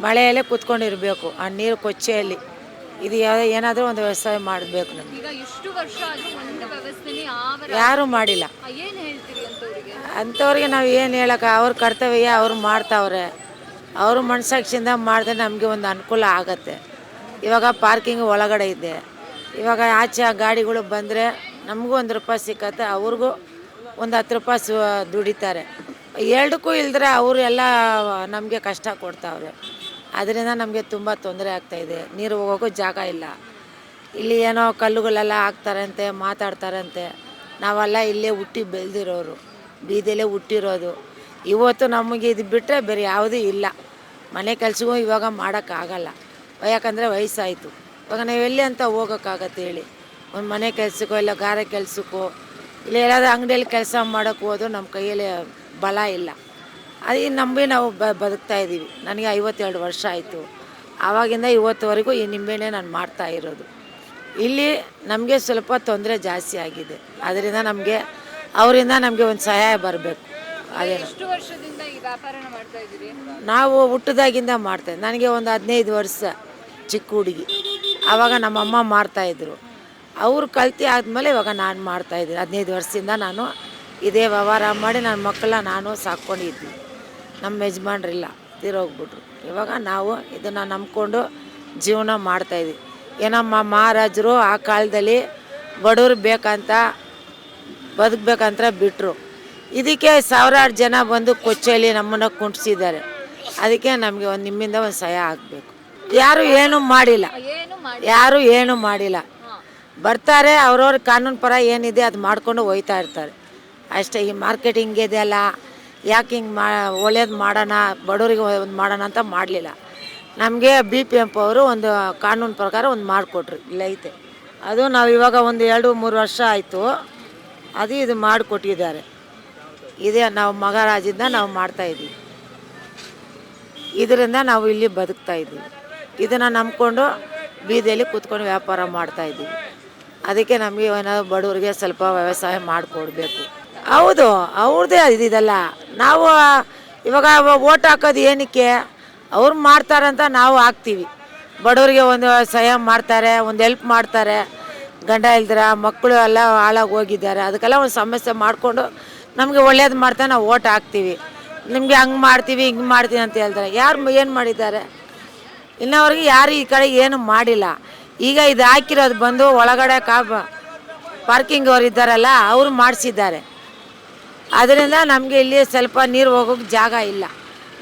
ಮಳೆಯಲ್ಲೇ ಕೂತ್ಕೊಂಡಿರಬೇಕು ಆ ನೀರು ಕೊಚ್ಚೆಯಲ್ಲಿ. ಇದು ಏನಾದರೂ ಒಂದು ವ್ಯವಸಾಯ ಮಾಡಬೇಕು ನಮಗೆ. ಈಗ ಇಷ್ಟು ವರ್ಷ ಆದ್ರೂ ಒಂದು ವ್ಯವಸ್ಥೆನೇ ಯಾರೂ ಮಾಡಿಲ್ಲ. ಏನು ಹೇಳ್ತೀರಿ ಅಂತವರಿಗೆ? ಅಂಥವ್ರಿಗೆ ನಾವು ಏನು ಹೇಳೋಕೆ, ಅವ್ರ ಕರ್ತವ್ಯ ಅವ್ರು ಮಾಡ್ತಾವ್ರೆ. ಅವರು ಮನಸಾಕ್ಷಿಯಿಂದ ಮಾಡಿದ್ರೆ ನಮಗೆ ಒಂದು ಅನುಕೂಲ ಆಗತ್ತೆ. ಇವಾಗ ಪಾರ್ಕಿಂಗ್ ಒಳಗಡೆ ಇದೆ, ಇವಾಗ ಆಚೆ ಗಾಡಿಗಳು ಬಂದರೆ ನಮಗೂ ₹1 ಸಿಕ್ಕತ್ತೆ, ಅವ್ರಿಗೂ ಒಂದು ₹10 ದುಡಿತಾರೆ. ಎರಡಕ್ಕೂ ಇಲ್ದ್ರೆ ಅವರು ಎಲ್ಲ ನಮಗೆ ಕಷ್ಟ ಕೊಡ್ತಾವ್ರೆ. ಅದರಿಂದ ನಮಗೆ ತುಂಬ ತೊಂದರೆ ಆಗ್ತಾಯಿದೆ. ನೀರು ಹೋಗೋಕ್ಕೂ ಜಾಗ ಇಲ್ಲ. ಇಲ್ಲಿ ಏನೋ ಕಲ್ಲುಗಳೆಲ್ಲ ಹಾಕ್ತಾರಂತೆ, ಮಾತಾಡ್ತಾರಂತೆ. ನಾವೆಲ್ಲ ಇಲ್ಲೇ ಹುಟ್ಟಿ ಬೆಳೆದಿರೋರು, ಬೀದಿಲೇ ಹುಟ್ಟಿರೋದು. ಇವತ್ತು ನಮಗೆ ಇದು ಬಿಟ್ಟರೆ ಬೇರೆ ಯಾವುದೂ ಇಲ್ಲ. ಮನೆ ಕೆಲಸಗೂ ಇವಾಗ ಮಾಡೋಕ್ಕಾಗಲ್ಲ, ಯಾಕಂದರೆ ವಯಸ್ಸಾಯಿತು. ಇವಾಗ ನಾವು ಎಲ್ಲಿ ಅಂತ ಹೋಗೋಕ್ಕಾಗತ್ತೆ ಹೇಳಿ? ಒಂದು ಮನೆ ಕೆಲಸಕ್ಕೋ ಇಲ್ಲ ಗಾರೆ ಕೆಲಸಕ್ಕೋ ಇಲ್ಲ ಎಲ್ಲಾದ್ರೂ ಅಂಗಡಿಯಲ್ಲಿ ಕೆಲಸ ಮಾಡೋಕ್ಕೆ ಹೋದ್ರು ನಮ್ಮ ಕೈಯಲ್ಲಿ ಬಲ ಇಲ್ಲ. ಅದು ನಂಬಿ ನಾವು ಬದುಕ್ತಾ ಇದ್ದೀವಿ. ನನಗೆ 52 ವರ್ಷ ಆಯಿತು. ಆವಾಗಿಂದ ಇವತ್ತುವರೆಗೂ ಈ ನಿಂಬೆಹಣ್ಣೆ ನಾನು ಮಾಡ್ತಾ ಇರೋದು. ಇಲ್ಲಿ ನಮಗೆ ಸ್ವಲ್ಪ ತೊಂದರೆ ಜಾಸ್ತಿ ಆಗಿದೆ. ಅದರಿಂದ ಅವರಿಂದ ನಮಗೆ ಒಂದು ಸಹಾಯ ಬರಬೇಕು. ಅದೇ ಎಷ್ಟು ವರ್ಷದಿಂದ ಈ ವ್ಯಾಪಾರನ ಮಾಡ್ತಾ ಇದ್ದೀರಿ? ನಾವು ಹುಟ್ಟಿದಾಗಿಂದ ಮಾಡ್ತಾಯಿದ್ದೆ. ನನಗೆ ಒಂದು 15 ವರ್ಷ ಚಿಕ್ಕ ಹುಡುಗಿ. ಆವಾಗ ನಮ್ಮಮ್ಮ ಮಾಡ್ತಾಯಿದ್ರು. ಅವರು ಕಲ್ತು ಆದಮೇಲೆ ಇವಾಗ ನಾನು ಮಾಡ್ತಾಯಿದ್ದೀನಿ. 15 ವರ್ಷದಿಂದ ನಾನು ಇದೇ ವ್ಯವಹಾರ ಮಾಡಿ ನನ್ನ ಮಕ್ಕಳನ್ನ ನಾನು ಸಾಕ್ಕೊಂಡಿದ್ವಿ. ನಮ್ಮ ಯಜಮಾನ್ರಿಲ್ಲ, ತೀರೋಗ್ಬಿಟ್ರು. ಇವಾಗ ನಾವು ಇದನ್ನು ನಂಬ್ಕೊಂಡು ಜೀವನ ಮಾಡ್ತಾಯಿದ್ವಿ. ಏನಮ್ಮ ಮಹಾರಾಜರು ಆ ಕಾಲದಲ್ಲಿ ಬಡವ್ರು ಬೇಕಂತ ಬದುಕಬೇಕಂತ ಬಿಟ್ಟರು. ಇದಕ್ಕೆ ಸಾವಿರಾರು ಜನ ಬಂದು ಕೊಚ್ಚೆಯಲ್ಲಿ ನಮ್ಮನ್ನು ಕುಂಟಿಸಿದ್ದಾರೆ. ಅದಕ್ಕೆ ನಮಗೆ ನಿಮ್ಮಿಂದ ಒಂದು ಸಹಾಯ ಆಗಬೇಕು. ಯಾರೂ ಏನೂ ಮಾಡಿಲ್ಲ, ಯಾರೂ ಏನೂ ಮಾಡಿಲ್ಲ. ಬರ್ತಾರೆ, ಅವ್ರವ್ರ ಕಾನೂನು ಪರ ಏನಿದೆ ಅದು ಮಾಡ್ಕೊಂಡು ಹೋಯ್ತಾ ಇರ್ತಾರೆ ಅಷ್ಟೇ. ಈ ಮಾರ್ಕೆಟಿಂಗ್ ಇದೆಯಲ್ಲ, ಯಾಕೆ ಹಿಂಗೆ ಒಳ್ಳೇದು ಮಾಡೋಣ, ಬಡವರಿಗೆ ಒಂದು ಮಾಡೋಣ ಅಂತ ಮಾಡಲಿಲ್ಲ. ನಮಗೆ BPMP ಅವರು ಒಂದು ಕಾನೂನು ಪ್ರಕಾರ ಒಂದು ಮಾಡಿಕೊಟ್ರು. ಇಲ್ಲೈತೆ ಅದು. ನಾವು ಇವಾಗ ಒಂದು 2-3 ವರ್ಷ ಆಯಿತು, ಅದು ಇದು ಮಾಡಿಕೊಟ್ಟಿದ್ದಾರೆ. ಇದೇ ನಾವು ಮಹಾರಾಜಿಂದ ನಾವು ಮಾಡ್ತಾಯಿದ್ದೀವಿ. ಇದರಿಂದ ನಾವು ಇಲ್ಲಿ ಬದುಕ್ತಾ ಇದ್ದೀವಿ. ಇದನ್ನು ನಂಬ್ಕೊಂಡು ಬೀದಿಯಲ್ಲಿ ಕೂತ್ಕೊಂಡು ವ್ಯಾಪಾರ ಮಾಡ್ತಾಯಿದ್ದೀವಿ. ಅದಕ್ಕೆ ನಮಗೆ ಏನಾದರೂ ಬಡವರಿಗೆ ಸ್ವಲ್ಪ ವ್ಯವಸಾಯ ಮಾಡಿಕೊಡ್ಬೇಕು. ಹೌದು, ಅವ್ರದ್ದೇ ಇದೆಲ್ಲ. ನಾವು ಇವಾಗ ಓಟ್ ಹಾಕೋದು ಏನಕ್ಕೆ? ಅವ್ರು ಮಾಡ್ತಾರಂತ ನಾವು ಹಾಕ್ತೀವಿ. ಬಡವರಿಗೆ ಒಂದು ಸಹಾಯ ಮಾಡ್ತಾರೆ, ಒಂದು ಹೆಲ್ಪ್ ಮಾಡ್ತಾರೆ. ಗಂಡ ಇಲ್ದಿರ ಮಕ್ಕಳು ಎಲ್ಲ ಹಾಳಾಗಿ ಹೋಗಿದ್ದಾರೆ, ಅದಕ್ಕೆಲ್ಲ ಒಂದು ಸಮಸ್ಯೆ ಮಾಡಿಕೊಂಡು ನಮಗೆ ಒಳ್ಳೇದು ಮಾಡ್ತಾ ನಾವು ಓಟ್ ಹಾಕ್ತೀವಿ. ನಿಮಗೆ ಹಂಗೆ ಮಾಡ್ತೀವಿ ಹಿಂಗೆ ಮಾಡ್ತೀವಿ ಅಂತ ಹೇಳ್ತಾರೆ. ಯಾರು ಏನು ಮಾಡಿದ್ದಾರೆ? ಇನ್ನವರೆಗೆ ಯಾರು ಈ ಕಡೆ ಏನು ಮಾಡಿಲ್ಲ. ಈಗ ಇದು ಹಾಕಿರೋದು ಬಂದು ಒಳಗಡೆ ಪಾರ್ಕಿಂಗ್ ಅವ್ರು ಇದ್ದಾರಲ್ಲ, ಅವರು ಮಾಡಿಸಿದ್ದಾರೆ. ಅದರಿಂದ ನಮಗೆ ಇಲ್ಲಿ ಸ್ವಲ್ಪ ನೀರು ಹೋಗೋಕ್ಕೆ ಜಾಗ ಇಲ್ಲ.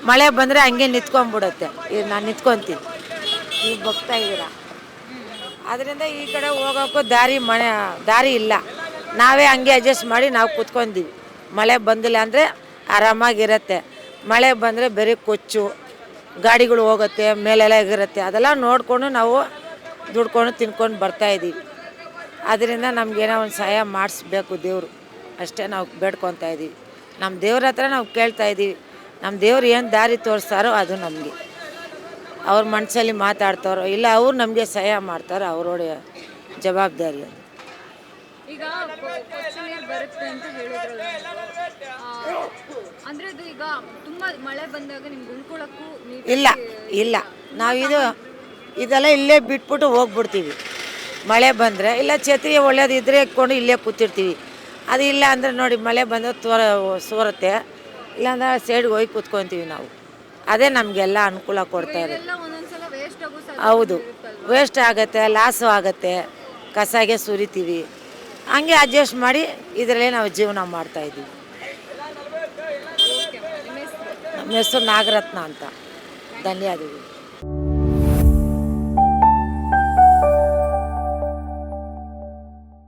ಮಳೆ ಬಂದರೆ ಹಂಗೆ ನಿಂತ್ಕೊಂಡ್ಬಿಡುತ್ತೆ. ಇದು ನಾನು ನಿಂತ್ಕೊತೀನಿ, ಈಗ ಬಗ್ತಾ ಇದ್ದೀರ. ಅದರಿಂದ ಈ ಕಡೆ ಹೋಗೋಕ್ಕೂ ದಾರಿ ಇಲ್ಲ. ನಾವೇ ಹಂಗೆ ಅಡ್ಜಸ್ಟ್ ಮಾಡಿ ನಾವು ಕೂತ್ಕೊಂತೀವಿ. ಮಳೆ ಬಂದಿಲ್ಲ ಅಂದರೆ ಆರಾಮಾಗಿರುತ್ತೆ. ಮಳೆ ಬಂದರೆ ಬರೀ ಕೊಚ್ಚು ಗಾಡಿಗಳು ಹೋಗುತ್ತೆ, ಮೇಲೆಲ್ಲ ಎಗಿರುತ್ತೆ. ಅದೆಲ್ಲ ನೋಡಿಕೊಂಡು ನಾವು ದುಡ್ಕೊಂಡು ತಿನ್ಕೊಂಡು ಬರ್ತಾಯಿದ್ದೀವಿ. ಅದರಿಂದ ನಮಗೇನೋ ಒಂದು ಸಹಾಯ ಮಾಡಿಸ್ಬೇಕು ದೇವರು, ಅಷ್ಟೇ ನಾವು ಬೇಡ್ಕೊತಾ ಇದ್ದೀವಿ. ನಮ್ಮ ದೇವ್ರ ಹತ್ರ ನಾವು ಕೇಳ್ತಾಯಿದ್ದೀವಿ. ನಮ್ಮ ದೇವ್ರು ಏನು ದಾರಿ ತೋರಿಸ್ತಾರೋ ಅದು ನಮಗೆ. ಅವ್ರ ಮನಸ್ಸಲ್ಲಿ ಮಾತಾಡ್ತಾರೋ ಇಲ್ಲ ಅವ್ರು ನಮಗೆ ಸಹಾಯ ಮಾಡ್ತಾರೋ ಅವರೋட ಜವಾಬ್ದಾರಿ ಅದು. ಈಗ ಕೊಚ್ಚು ನೀರು ಬರುತ್ತೆ ಅಂತ ಹೇಳಿದ್ರಲ್ಲ, ಅಂದರೆ ಅದು ಈಗ ತುಂಬ ಮಳೆ ಬಂದಾಗ ನಿಮ್ಗೆ ಉಳ್ಕೊಳ್ಳೋಕ್ಕೂ ಇಲ್ಲ ನಾವು ಇದೆಲ್ಲ ಇಲ್ಲೇ ಬಿಟ್ಬಿಟ್ಟು ಹೋಗ್ಬಿಡ್ತೀವಿ. ಮಳೆ ಬಂದರೆ ಇಲ್ಲ ಛತ್ರಿ ಒಳ್ಳೇದು ಇದ್ದರೆ ಇಟ್ಕೊಂಡು ಇಲ್ಲೇ ಕೂತಿರ್ತೀವಿ. ಅದು ಇಲ್ಲ ಅಂದರೆ ನೋಡಿ ಮಳೆ ಬಂದರೆ ಸೋರುತ್ತೆ, ಇಲ್ಲಾಂದ್ರೆ ಸೈಡ್ಗೆ ಹೋಗಿ ಕೂತ್ಕೊತೀವಿ ನಾವು. ಅದೇ ನಮಗೆಲ್ಲ ಅನುಕೂಲ ಕೊಡ್ತಾ ಇರೋದು. ಹೌದು, ವೇಸ್ಟ್ ಆಗುತ್ತೆ, ಲಾಸು ಆಗುತ್ತೆ, ಕಸಾಗೆ ಸುರಿತೀವಿ. ಹಂಗೆ ಅಡ್ಜಸ್ಟ್ ಮಾಡಿ ಇದರಲ್ಲೇ ನಾವು ಜೀವನ ಮಾಡ್ತಾಯಿದ್ದೀವಿ. ನಮ್ಮ ಹೆಸರು ನಾಗರತ್ನ ಅಂತ. ಧನ್ಯವಾದಗಳು.